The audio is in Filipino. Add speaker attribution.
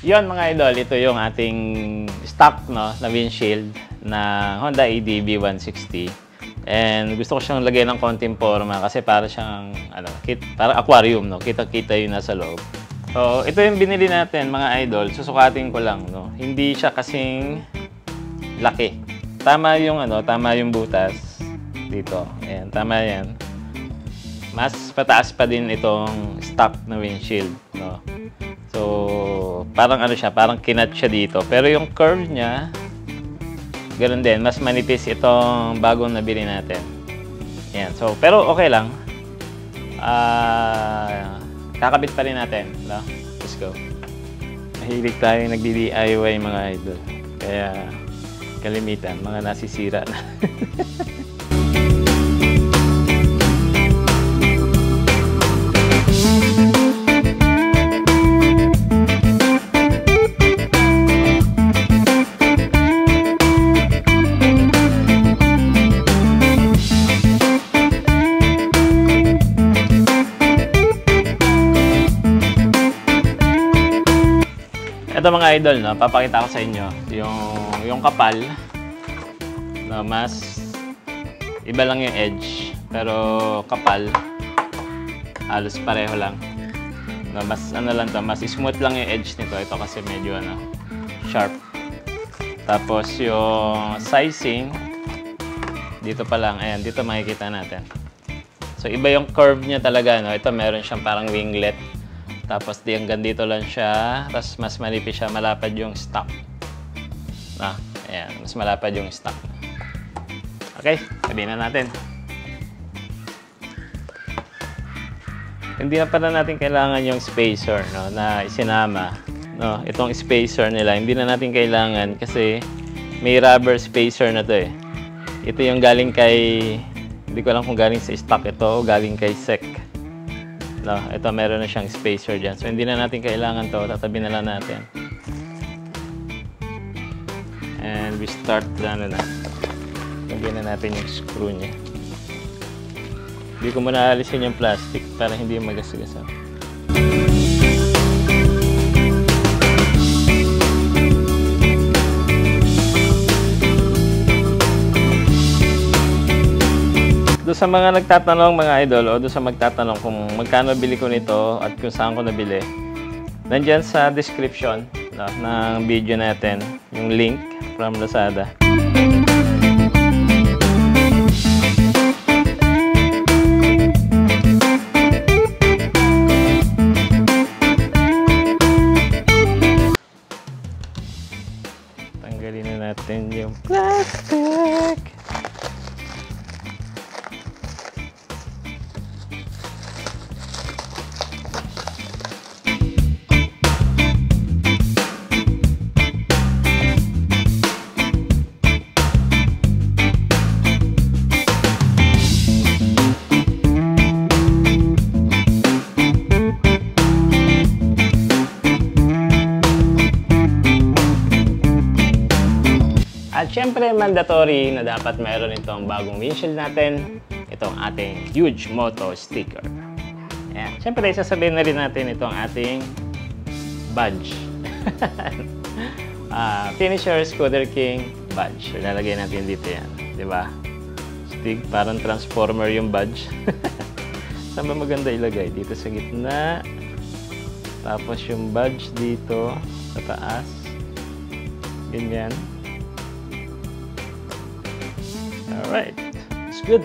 Speaker 1: Yon mga idol, ito yung ating stock no, na windshield na Honda ADB 160. And gusto ko siyang lagyan ng konting forma kasi para siyang para aquarium, no. Kita-kita yung nasa loob. So, ito yung binili natin mga idol. Susukatin ko lang, no. Hindi siya kasing laki. Tama yung butas dito. Ayan, tama yan. Mas pataas pa din itong stock na windshield, no. So, parang parang kinat siya dito. Pero yung curve niya, ganoon din, mas manipis itong bagong nabili natin. Ayan, so, pero okay lang. Kakabit pa rin natin, no? Let's go. Mahilig tayo nagdi-DIY mga idol. Kaya, kalimitan, mga nasisira na. Ito mga idol, no, papakita ko sa inyo yung kapal, no, mas iba lang yung edge, pero kapal halos pareho lang, no, mas lang to, mas smooth lang yung edge nito. Ito kasi medyo sharp. Tapos yung sizing dito pa lang, ayan, dito makikita natin. So iba yung curve niya talaga, no. Ito meron siyang parang winglet. Tapos hanggang dito lang siya, tapos mas manipis siya, malapad yung stock. Ayan, mas malapad yung stock. Okay, sabihin na natin. Hindi na pala natin kailangan yung spacer, no, na isinama. No, itong spacer nila, hindi na natin kailangan kasi may rubber spacer na to eh. Ito yung galing kay, hindi ko alam kung galing sa stock ito o galing kay SEC. No, ito meron na siyang spacer dyan. So, hindi na natin kailangan to. Tatabi na lang natin. And we start lagyan na natin yung screw niya. Hindi ko muna alisin yung plastic para hindi magasgasan. Doon sa mga nagtatanong mga idol o doon sa magtatanong kung magkano bili ko nito at kung saan ko nabili, nandyan sa description, no, ng video natin yung link from Lazada. Tanggalin na natin yung plastic. At syempre, mandatory na dapat meron itong bagong windshield natin, itong ating Huge Moto sticker. Ayan. Syempre, sasabihin na rin natin itong ating badge. Finisher Scooter King badge. Ilalagay natin dito yan. Diba? Stig, parang transformer yung badge. Saan ba maganda ilagay? Dito sa gitna. Tapos yung badge dito sa taas. Ganyan. Alright, it's good.